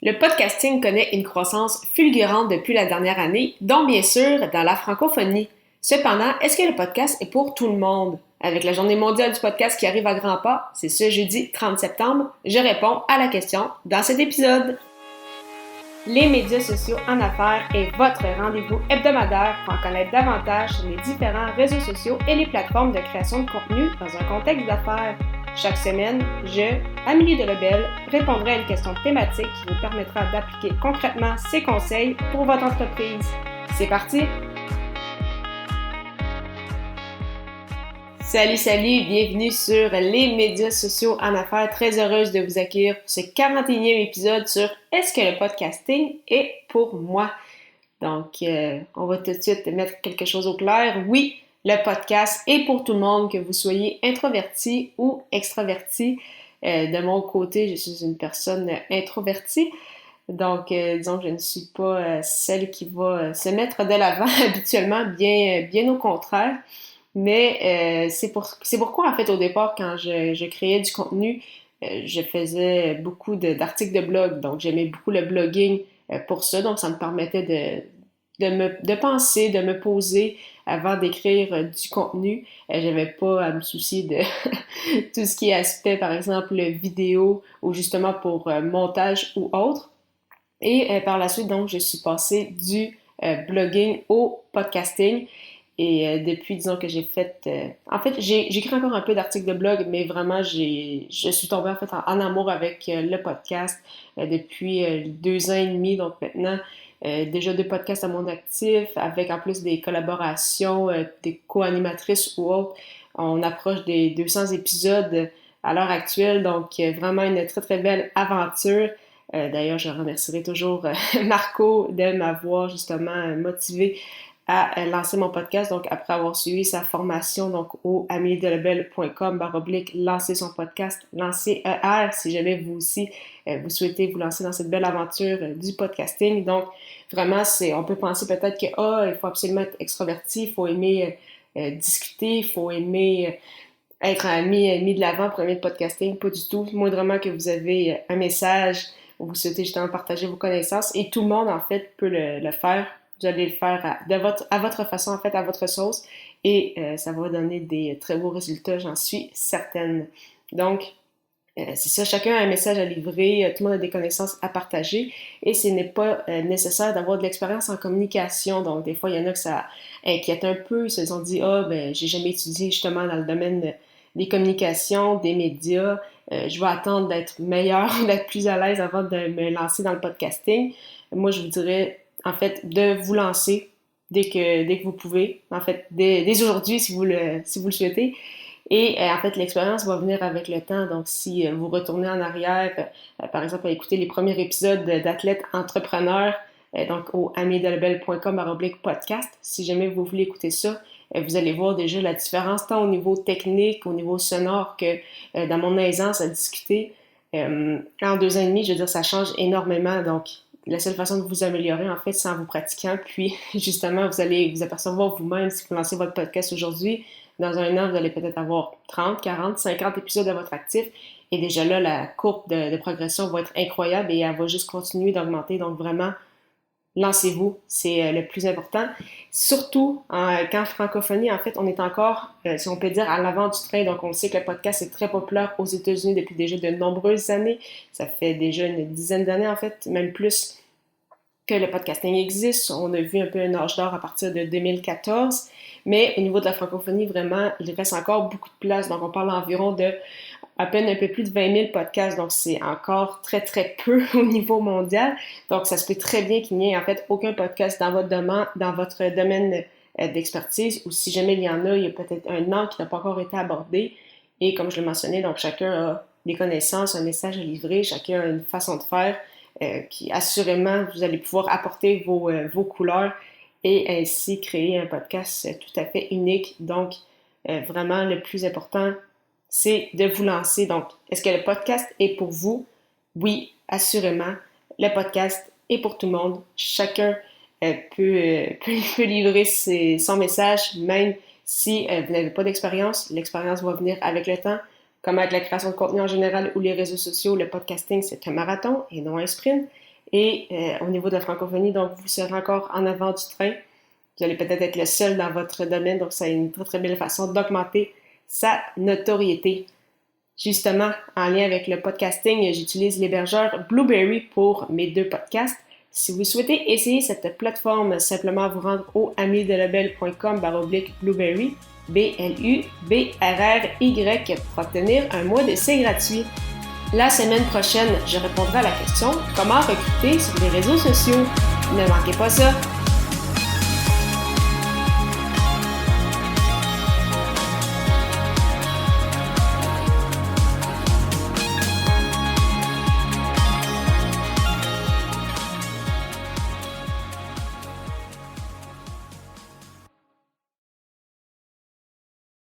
Le podcasting connaît une croissance fulgurante depuis la dernière année, dont bien sûr dans la francophonie. Cependant, est-ce que le podcast est pour tout le monde? Avec la Journée mondiale du podcast qui arrive à grands pas, c'est ce jeudi 30 septembre, je réponds à la question dans cet épisode. Les médias sociaux en affaires est votre rendez-vous hebdomadaire pour en connaître davantage sur les différents réseaux sociaux et les plateformes de création de contenu dans un contexte d'affaires. Chaque semaine, je, Amélie Delebel, répondrai à une question thématique qui vous permettra d'appliquer concrètement ces conseils pour votre entreprise. C'est parti! Salut, bienvenue sur les médias sociaux en affaires. Très heureuse de vous accueillir pour ce 41e épisode sur Est-ce que le podcasting est pour moi? Donc, on va tout de suite mettre quelque chose au clair. Oui, le podcast est pour tout le monde, que vous soyez introverti ou extraverti. De mon côté, je suis une personne introvertie. Donc, disons que je ne suis pas celle qui va se mettre de l'avant habituellement, bien au contraire. Mais c'est pourquoi, en fait, au départ, quand je créais du contenu, je faisais beaucoup d'articles de blog. Donc, j'aimais beaucoup le blogging pour ça. Donc, ça me permettait de penser, de me poser avant d'écrire du contenu. J'avais pas à me soucier de tout ce qui est aspect, par exemple, vidéo ou justement pour montage ou autre. Et par la suite, donc, je suis passée du blogging au podcasting. Et depuis, disons que j'ai fait... en fait, j'écris encore un peu d'articles de blog, mais vraiment, je suis tombée en fait en amour avec le podcast depuis 2 ans et demi. Donc maintenant, déjà 2 podcasts à mon actif, avec en plus des collaborations, des co-animatrices ou autres. On approche des 200 épisodes à l'heure actuelle, donc vraiment une très très belle aventure. D'ailleurs, je remercierai toujours Marco de m'avoir justement motivé à lancer mon podcast, donc après avoir suivi sa formation donc au ameliedelebel.com/lancer son podcast, lancer ER, si jamais vous aussi vous souhaitez vous lancer dans cette belle aventure du podcasting. Donc vraiment, on peut penser peut-être que il faut absolument être extroverti, il faut aimer discuter, il faut aimer être mis de l'avant pour aimer le podcasting. Pas du tout. Moindrement que vous avez un message où vous souhaitez justement partager vos connaissances, et tout le monde en fait peut le faire. Vous allez le faire à votre façon, en fait, à votre sauce, et ça va donner des très beaux résultats, j'en suis certaine. Donc, c'est ça, chacun a un message à livrer, tout le monde a des connaissances à partager, et ce n'est pas nécessaire d'avoir de l'expérience en communication. Donc, des fois, il y en a que ça inquiète un peu, ils se sont dit « Ah, ben, j'ai jamais étudié justement dans le domaine des communications, des médias, je vais attendre d'être meilleure, d'être plus à l'aise avant de me lancer dans le podcasting. » Moi, je vous dirais en fait, de vous lancer dès que vous pouvez, en fait, dès aujourd'hui si vous le souhaitez. Et en fait, l'expérience va venir avec le temps. Donc, si vous retournez en arrière, par exemple, à écouter les premiers épisodes d'Athlètes entrepreneurs, donc au ameliedelebel.com/podcast, si jamais vous voulez écouter ça, vous allez voir déjà la différence tant au niveau technique, au niveau sonore que dans mon aisance à discuter. En 2 ans et demi, je veux dire, ça change énormément. Donc, la seule façon de vous améliorer, en fait, c'est en vous pratiquant. Puis, justement, vous allez vous apercevoir vous-même, si vous lancez votre podcast aujourd'hui, dans 1 an, vous allez peut-être avoir 30, 40, 50 épisodes à votre actif. Et déjà là, la courbe de progression va être incroyable et elle va juste continuer d'augmenter. Donc, vraiment, lancez-vous, c'est le plus important. Surtout, qu'en francophonie, en fait, on est encore, si on peut dire, à l'avant du train. Donc, on sait que le podcast est très populaire aux États-Unis depuis déjà de nombreuses années. Ça fait déjà une dizaine d'années, en fait, même plus, que le podcasting existe. On a vu un peu un âge d'or à partir de 2014. Mais au niveau de la francophonie, vraiment, il reste encore beaucoup de place. Donc, on parle environ de à peine un peu plus de 20 000 podcasts, donc c'est encore très, très peu au niveau mondial. Donc, ça se peut très bien qu'il n'y ait en fait aucun podcast dans votre domaine d'expertise, ou si jamais il y en a, il y a peut-être un an qui n'a pas encore été abordé. Et comme je le mentionnais, donc chacun a des connaissances, un message à livrer, chacun a une façon de faire qui, assurément, vous allez pouvoir apporter vos couleurs et ainsi créer un podcast tout à fait unique. Donc, vraiment, le plus important, c'est de vous lancer. Donc, est-ce que le podcast est pour vous? Oui, assurément. Le podcast est pour tout le monde. Chacun peut livrer son message, même si vous n'avez pas d'expérience. L'expérience va venir avec le temps. Comme avec la création de contenu en général ou les réseaux sociaux, le podcasting, c'est un marathon et non un sprint. et au niveau de la francophonie, donc vous serez encore en avant du train. Vous allez peut-être être le seul dans votre domaine, donc c'est une très très belle façon d'augmenter sa notoriété. Justement, en lien avec le podcasting, j'utilise l'hébergeur Blubrry pour mes 2 podcasts. Si vous souhaitez essayer cette plateforme, simplement vous rendre au amiedelebel.com/Blubrry, BLUBRRY, pour obtenir un mois d'essai gratuit. La semaine prochaine, je répondrai à la question « Comment recruter sur les réseaux sociaux ?» Ne manquez pas ça!